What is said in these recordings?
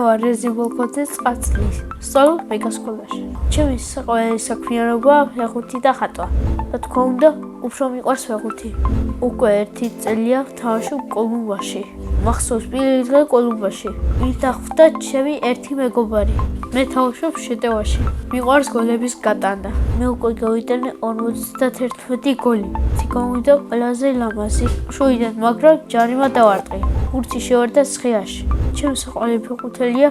ვარ რეზიბოლკოძე წყაცლის. სწავლობ მეგასკოლაში. ჩემი საყვარელი საქმიანობაა ფეხბურთი და ხატვა. რა თქმა უნდა, უფრო მიყვარს ფეხბურთი. უკვე 1 წელია ვთამაშობ კოლუმბაში. მახსოვს პირველი დღე კოლუმბაში. მიდახვდა ჩემი ერთი მეგობარი. მე თამაშობ შეტევაში. მიყვარს გოლების გატანა. მე უკვე გავიტანე 51 გოლი. თიკომიდა ყველაზე ლამაზი. შუიდან, მაგრამ ჯარიმა დავარტყი. ბურთი შევარდა სხეაში. ჩემი საყვარელი ფეხბურთელია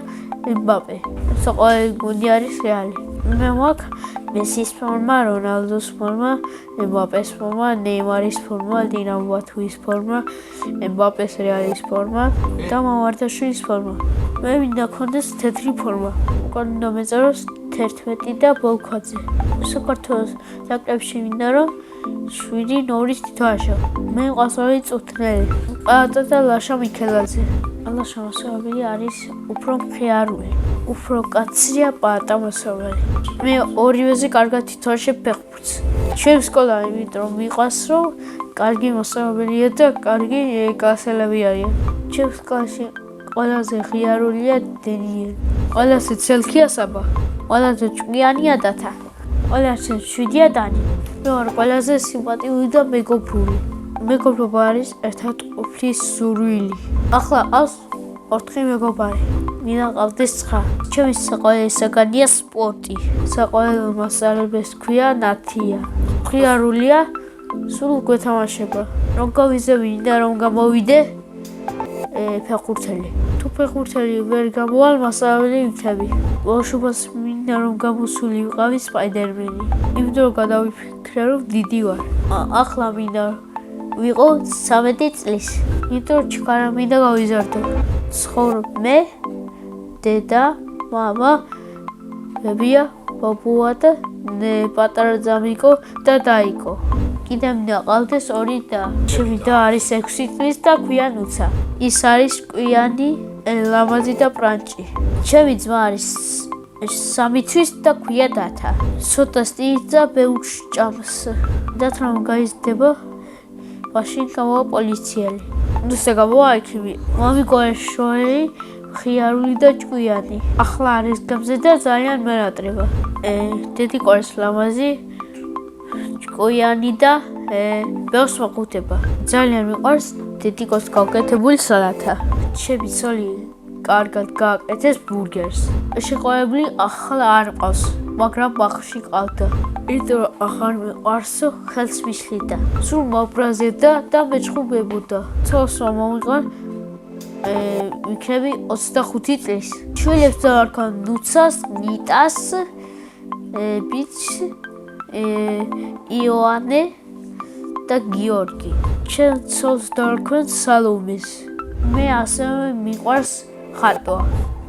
ემბაპე. საყვარელი გუნდი არის რეალი. მე მაქვს მესის ფორმა, რონალდოს ფორმა, ემბაპეს ფორმა, ნეიმარის ფორმა, დინამო ბათუმის ფორმა, ემბაპეს რეალის ფორმა და მამარდაშვილის ფორმა. მე მინდა გქონდეს თეთრი ფორმა. უკან უნდა მეწეროს 11 და ბოლქვაძე. საქართველოს ნაკრებში მინდა რომ 7-2 თითოაშო. მე მყავს წუთნელი. პატა და ლაშა მიქელაძე. ლაშა მასწავლებელი არის უფრო მხიარული. უფრო კაცია პატა მასწავლებელი. მე ორივეზე კარგად თითოაშე ფეხბურთს. ჩემ სკოლა იმიტომ მიყვარს რომ კარგი მასწავლებელია და კარგი კლასელები არიან. ჩემ სკოლაში ყველაზე ღიარულია დენიელი. ყველაზე ცელქია საბა. ყველაზე ჭკვიანია დათა. ყველაზე შვიდია დანი. მე ვარ ყველაზე სიმპათიური და მეგობრული. მეგობრობა არის ერთად ყოფნის სურვილი. ახლა ყავს 4 მეგობარი. მინდა ყავდეს 9. ჩემი საყვარელი საგანია სპორტი. საყვარელი მასწავლებელს ქვია ნათია. ღიარულია, სულ გვეთამაშება. რომ გავიზე მინდა რომ გამოვიდე ფეხბურთელი. თუ ფეხბურთელი ვერ გამოვალ მასწავლებელი ვიქნები. ბავშვობას მინდა რომ გამოსული ვიყავი სპაიდერმენი. იმიტომ რომ გადავიფიქრე რომ დიდი ვარ. ახლა მინდა ვიყო 13 წლის. იმიტომ რომ ჩქარა მინდა გავიზარდო. ცხოვრობ მე, დედა, მამა, ბებია, ბაბუა და პატარა ძამიკო და დაიკო. კიდევ მინდა ყავდეს 2 და. ჩემი და არის 6 წლის და ქვია ნუცა. ის არის კვიანი, ლამაზი და პრანჭი. ჩემი ძმა არის 3 თვის და ქვია დათა. ცოტა სტილით და ბევრს ჭამს. დათა რომ გაიზრდება, მაშინ გამოვა პოლიციელი. ნუსა გამოვა ექიმი. მომიყვარეს შოერი, ღიარული და ჭკვიანი. ახლა არის გამზე და ძალიან მერატრება. დედი ყურეს ლამაზი, ჭკვიანი და ბევრს მოყუთება. ძალიან მიყვარს დედიკოს გავკეთებული სალათა. ჩემი ცოლი კარგად გააკეთეს ბურგერს. შეყვარებული ახლა არ ყავს, მაგრამ ბაღში ყავდა. იმიტომ რომ აღარ მიყვარს ხელს მისლიდა. სულ მობრაზებდა და მეჭხუბებოდა. ცოლს რომ მომიყარ ვიქნები 25 წლის. შვილებს დავარქვან ნუცას, ნიტას, ბიჩს, იოანე და გიორგი. ჩემ ცოლს დავარქვენ სალომეს. მე ასევე მიყვარს ხატვა.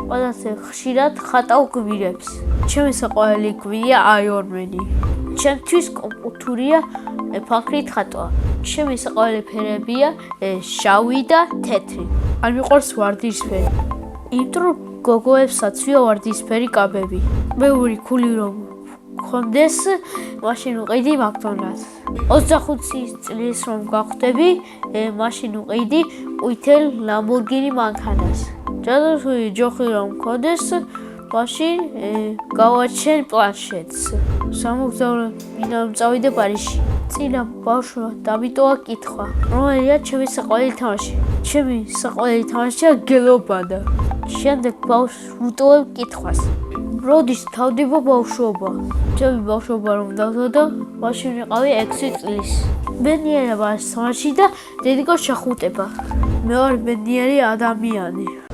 ყველაზე ხშირად ხატავ გვირებს. ჩემი საყვარელი გვირია აიორმენი. ჩემთვის კომპიუტერია ფაქრით ხატვა. ჩემი საყვარელი ფერებია შავი და თეთრი. არ მიყვარს ვარდისფერი. იმიტომ რომ გოგოებსაცვია ვარდისფერი კაბები. მეური ქული რომ გქონდეს, მაშინ ვყიდი მაკდონალდს. 25 წლის რომ გახვდები, მაშინ ვყიდი ყვითელ ლამბორგინი მანქანას. ჯადოსული ჯოხი რომ მქონდეს, მაშინ გავაჩენ პლანშეტს. სამოგზაურო მინდა რომ წავიდე პარიზში. წინა ბავშვმა დამიტოვა კითხვა, რომელია ჩემი საყვარელი თამაში. ჩემი საყვარელი თამაშია გელობადა. შემდეგ ბავშვს ვუტოვებ კითხვას. როდის თავდება ბავშვობა? ჩემი ბავშვობა რომ დავდოდა, მაშინ ვიყავი 6 წლის. ბედნიერება არის თამაში და დედიკოს შეხვუტება. მე ვარ ბედნიერი ადამიანი.